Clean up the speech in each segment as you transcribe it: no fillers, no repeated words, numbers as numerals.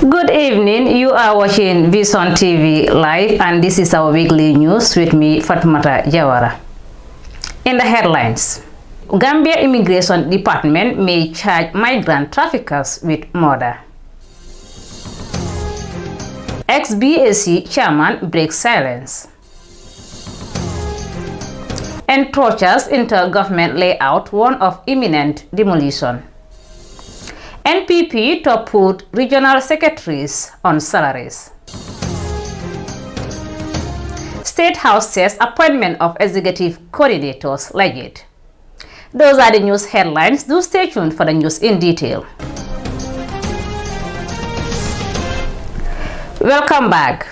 Good evening, you are watching Vision TV Live and this is our weekly news with me, Fatmata Jawara. In the headlines, Gambia Immigration Department may charge migrant traffickers with murder. Ex-BAC chairman breaks silence. Encroaches into government layout warn of imminent demolition. NPP to put regional secretaries on salaries. State House says appointment of executive coordinators legit. Those are the news headlines. Do stay tuned for the news in detail. Welcome back.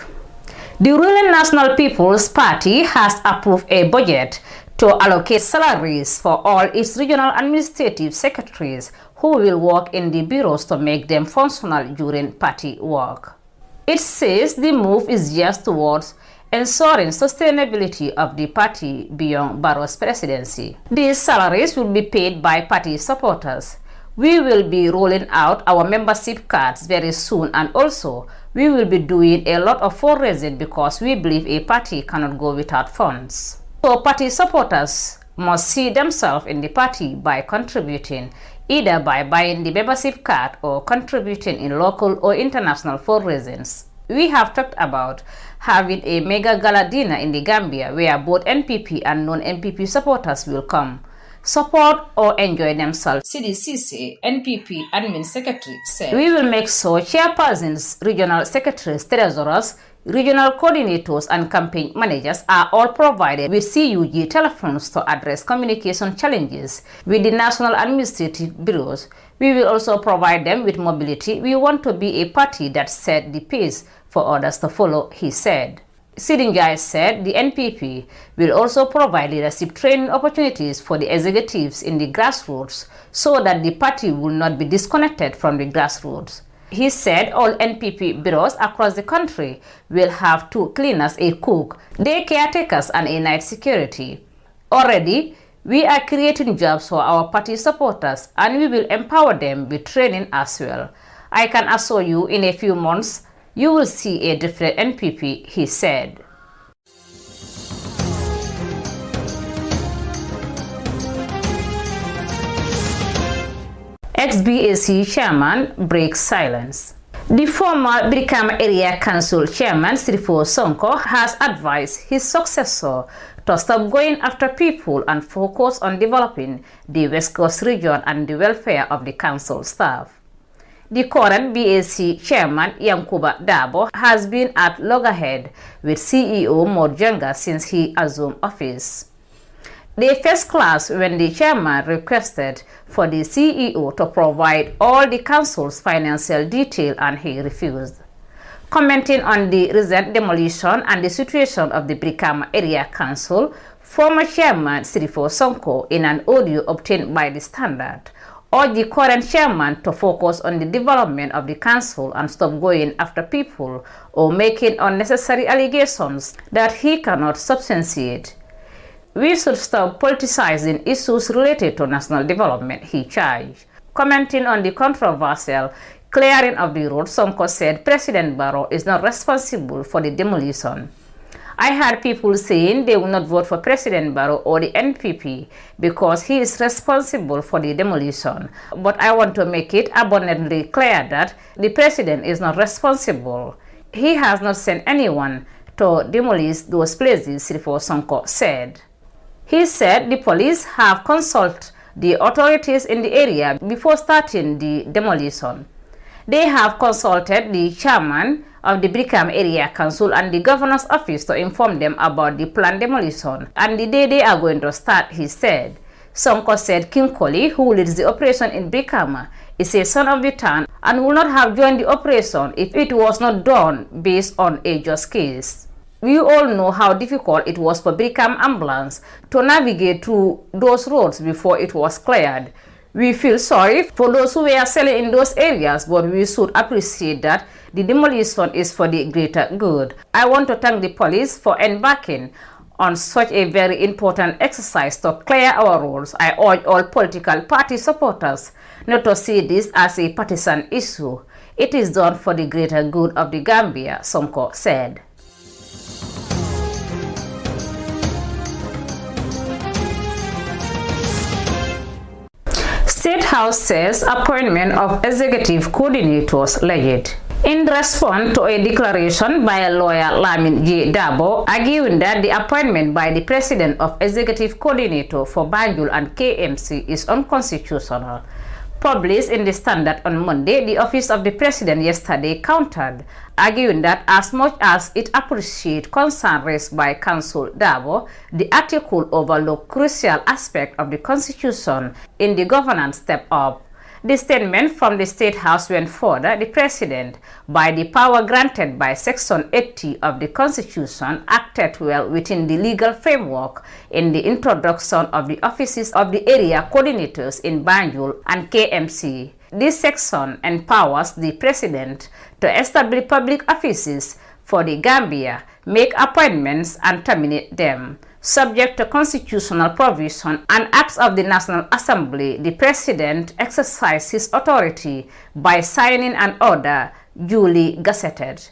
The ruling National People's Party has approved a budget to allocate salaries for all its regional administrative secretaries who will work in the bureaus to make them functional during party work. It says the move is just towards ensuring sustainability of the party beyond Barrow's presidency. These salaries will be paid by party supporters. We will be rolling out our membership cards very soon, and also we will be doing a lot of fundraising because we believe a party cannot go without funds. So party supporters must see themselves in the party by contributing, either by buying the membership card or contributing in local or international fundraisings. We have talked about having a mega gala dinner in the Gambia where both NPP and non-NPP supporters will come, support or enjoy themselves. CDCC NPP Admin Secretary said, "We will make sure chairpersons, regional secretaries, treasurers, regional coordinators and campaign managers are all provided with CUG telephones to address communication challenges with the national administrative bureaus. We will also provide them with mobility. We want to be a party that set the pace for others to follow," he said. Sidinjai said the NPP will also provide leadership training opportunities for the executives in the grassroots so that the party will not be disconnected from the grassroots. He said all NPP bureaus across the country will have 2 cleaners, a cook, day caretakers and a night security. Already, we are creating jobs for our party supporters and we will empower them with training as well. I can assure you in a few months, you will see a different NPP, he said. Ex-BAC chairman breaks silence. The former Brikama Area Council chairman, Sirifo Sonko, has advised his successor to stop going after people and focus on developing the West Coast region and the welfare of the council staff. The current BAC chairman, Yankuba Dabo, has been at loggerhead with CEO Modjenga since he assumed office. They first clashed when the chairman requested for the CEO to provide all the council's financial detail and he refused. Commenting on the recent demolition and the situation of the Brikama Area Council, former chairman Sirifo Sonko, in an audio obtained by the Standard, urged the current chairman to focus on the development of the council and stop going after people or making unnecessary allegations that he cannot substantiate. We should stop politicizing issues related to national development, he charged. Commenting on the controversial clearing of the road, Sonko said President Barrow is not responsible for the demolition. I heard people saying they will not vote for President Barrow or the NPP because he is responsible for the demolition. But I want to make it abundantly clear that the President is not responsible. He has not sent anyone to demolish those places, Sirifo Sonko said. He said the police have consulted the authorities in the area before starting the demolition. They have consulted the chairman of the Brikama Area Council and the governor's office to inform them about the planned demolition and the day they are going to start, he said. Sonko said King Koli, who leads the operation in Brikama, is a son of the town and would not have joined the operation if it was not done based on a just case. We all know how difficult it was for Brikama ambulance to navigate through those roads before it was cleared. We feel sorry for those who were selling in those areas, but we should appreciate that the demolition is for the greater good. I want to thank the police for embarking on such a very important exercise to clear our roads. I urge all political party supporters not to see this as a partisan issue. It is done for the greater good of the Gambia, Sonko said. State House says appointment of executive coordinators legit. In response to a declaration by lawyer Lamin J. Dabo arguing that the appointment by the President of Executive Coordinator for Banjul and KMC is unconstitutional, published in the Standard on Monday, the Office of the President yesterday countered, arguing that as much as it appreciates concern raised by Counsel Dabo, the article overlooked crucial aspect of the Constitution in the governance step-up. The statement from the State House went further. The President, by the power granted by Section 80 of the Constitution, acted well within the legal framework in the introduction of the offices of the area coordinators in Banjul and KMC. This section empowers the President to establish public offices for the Gambia, make appointments and terminate them. Subject to constitutional provision and acts of the National Assembly, the President exercises his authority by signing an order duly gazetted.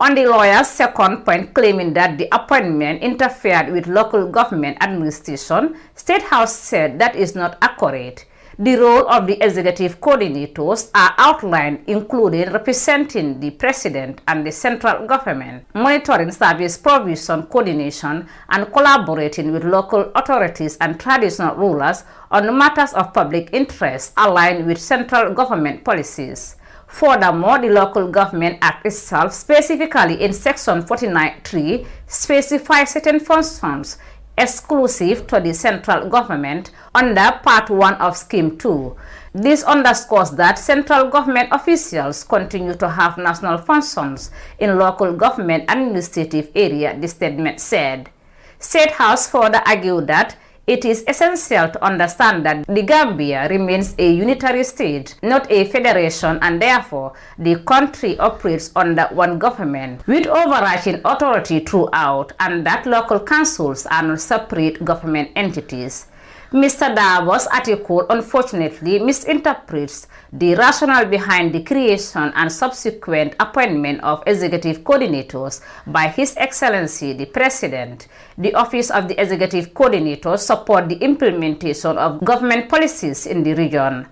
On the lawyer's second point, claiming that the appointment interfered with local government administration, State House said that is not accurate. The role of the executive coordinators are outlined, including representing the President and the central government, monitoring service provision coordination, and collaborating with local authorities and traditional rulers on matters of public interest aligned with central government policies. Furthermore, the Local Government Act itself, specifically in Section 49(3), specifies certain functions exclusive to the central government under Part 1 of Scheme 2. This underscores that central government officials continue to have national functions in local government administrative area, the statement said. State House further argued that it is essential to understand that the Gambia remains a unitary state, not a federation, and therefore the country operates under one government with overarching authority throughout, and that local councils are not separate government entities. Mr. Dabo's article unfortunately misinterprets the rationale behind the creation and subsequent appointment of executive coordinators by His Excellency the President. The Office of the Executive Coordinator supports the implementation of government policies in the region.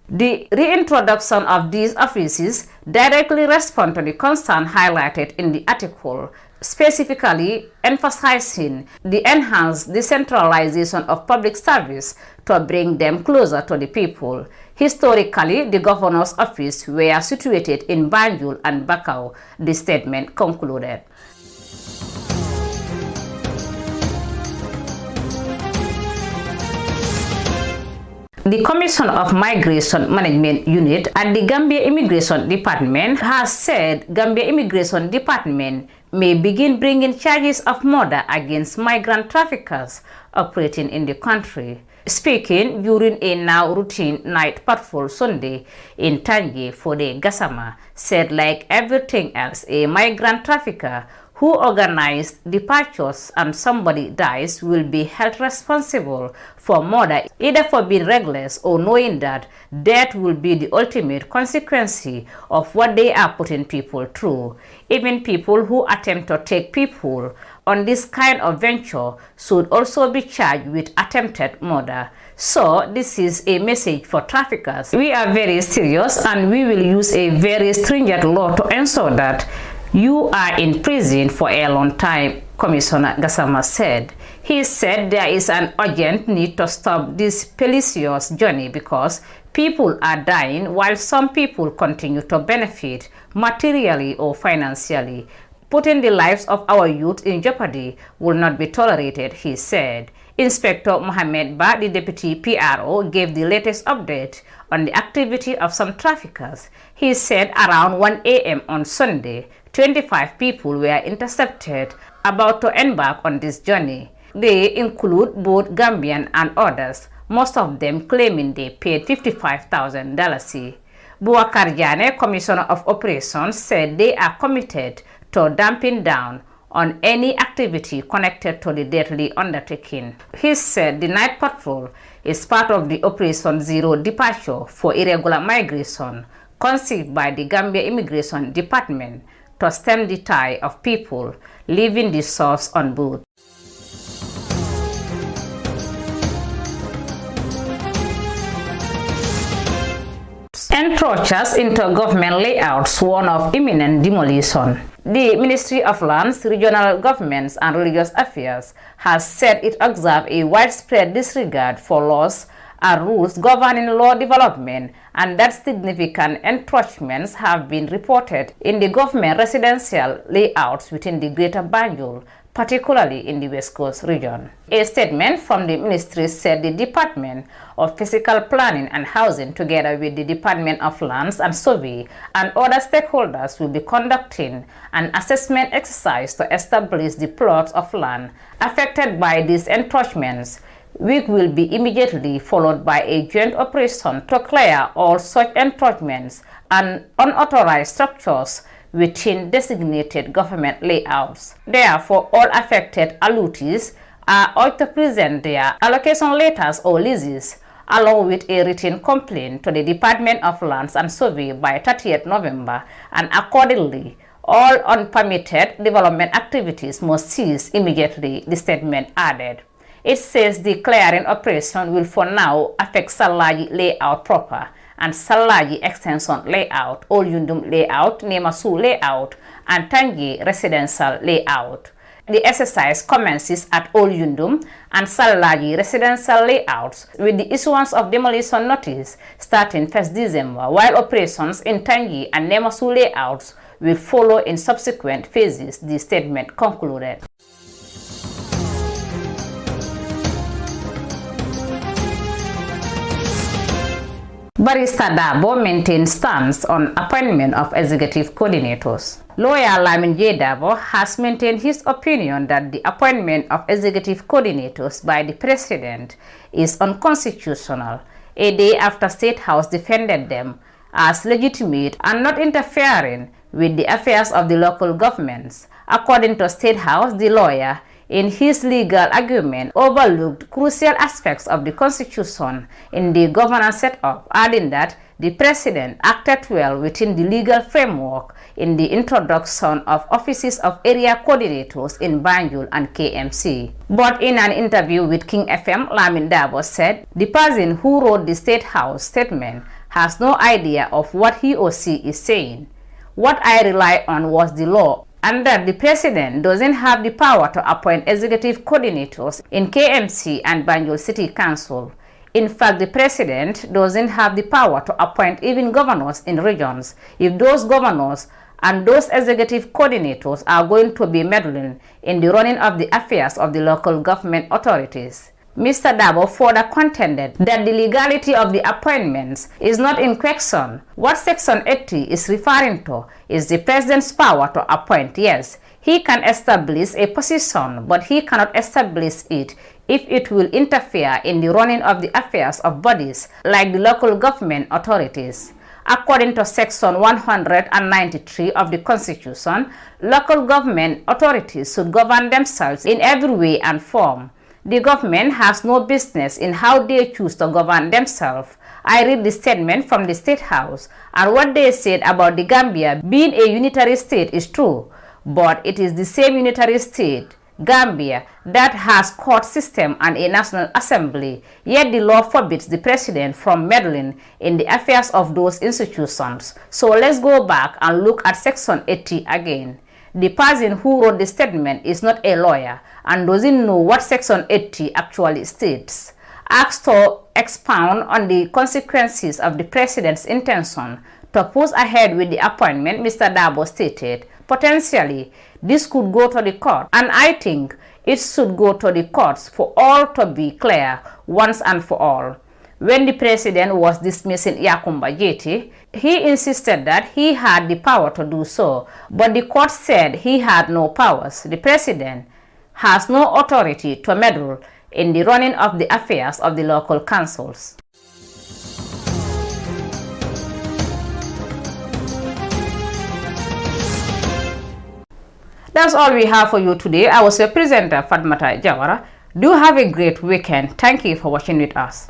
The reintroduction of these offices directly responds to the concern highlighted in the article, specifically emphasizing the enhanced decentralization of public service to bring them closer to the people. Historically, the governor's office were situated in Banjul and Bakau, the statement concluded. The Commission of Migration Management Unit at the Gambia Immigration Department has said Gambia Immigration Department may begin bringing charges of murder against migrant traffickers operating in the country. Speaking during a now routine night patrol Sunday in Tanje for the Gassama, said like everything else, a migrant trafficker who organized departures and somebody dies will be held responsible for murder, either for being reckless or knowing that death will be the ultimate consequence of what they are putting people through. Even people who attempt to take people on this kind of venture should also be charged with attempted murder. So this is a message for traffickers. We are very serious and we will use a very stringent law to ensure that you are in prison for a long time, Commissioner Gassama said. He said there is an urgent need to stop this pernicious journey because people are dying while some people continue to benefit materially or financially. Putting the lives of our youth in jeopardy will not be tolerated, he said. Inspector Mohamed Ba, the deputy PRO, gave the latest update on the activity of some traffickers. He said around 1 a.m. on Sunday, 25 people were intercepted about to embark on this journey. They include both Gambian and others, most of them claiming they paid $55,000. Boubacar Jane, Commissioner of Operations, said they are committed to damping down on any activity connected to the deadly undertaking. He said the night patrol is part of the Operation Zero Departure for irregular migration, conceived by the Gambia Immigration Department to stem the tide of people leaving the source on board. Encroachers into government layouts warn of imminent demolition. The Ministry of Lands, Regional Governments and Religious Affairs has said it observed a widespread disregard for laws and rules governing law development, and that significant encroachments have been reported in the government residential layouts within the Greater Banjul, particularly in the West Coast region. A statement from the ministry said the Department of Physical Planning and Housing, together with the Department of Lands and Survey and other stakeholders, will be conducting an assessment exercise to establish the plots of land affected by these encroachments, which will be immediately followed by a joint operation to clear all such encroachments and unauthorized structures within designated government layouts. Therefore, all affected allottees are urged to present their allocation letters or leases along with a written complaint to the Department of Lands and Survey by 30th November, and accordingly, all unpermitted development activities must cease immediately, the statement added. It says the clearing operation will for now affect Salaji layout proper and Salaji extension layout, Old Yundum layout, Nemasu layout, and Tangi residential layout. The exercise commences at Old Yundum and Salaji residential layouts with the issuance of demolition notice starting 1st December, while operations in Tangi and Nemasu layouts will follow in subsequent phases, the statement concluded. Barrister Dabo maintains stance on appointment of executive coordinators. Lawyer Lamin J. Dabo has maintained his opinion that the appointment of executive coordinators by the president is unconstitutional, a day after State House defended them as legitimate and not interfering with the affairs of the local governments. According to State House, the lawyer, in his legal argument, overlooked crucial aspects of the Constitution in the governance setup, adding that the President acted well within the legal framework in the introduction of offices of area coordinators in Banjul and KMC. But in an interview with King FM, Lamin Dabo said the person who wrote the State House statement has no idea of what he or she is saying. What I rely on was the law, and that the president doesn't have the power to appoint executive coordinators in KMC and Banjul City Council. In fact, the president doesn't have the power to appoint even governors in regions if those governors and those executive coordinators are going to be meddling in the running of the affairs of the local government authorities. Mr. Dabo further contended that the legality of the appointments is not in question. What Section 80 is referring to is the president's power to appoint. Yes, he can establish a position, but he cannot establish it if it will interfere in the running of the affairs of bodies like the local government authorities. According to Section 193 of the Constitution, local government authorities should govern themselves in every way and form. The government has no business in how they choose to govern themselves. I read the statement from the State House, and what they said about the Gambia being a unitary state is true, but it is the same unitary state, Gambia, that has court system and a national assembly, yet the law forbids the president from meddling in the affairs of those institutions. So let's go back and look at Section 80 again. The person who wrote the statement is not a lawyer and doesn't know what Section 80 actually states. Asked to expound on the consequences of the president's intention to push ahead with the appointment, Mr. Dabo stated, potentially, this could go to the court, and I think it should go to the courts for all to be clear once and for all. When the president was dismissing Yakumba Jeti, he insisted that he had the power to do so, but the court said he had no powers. The president has no authority to meddle in the running of the affairs of the local councils. That's all we have for you today. I was your presenter, Fatmata Jawara. Do have a great weekend. Thank you for watching with us.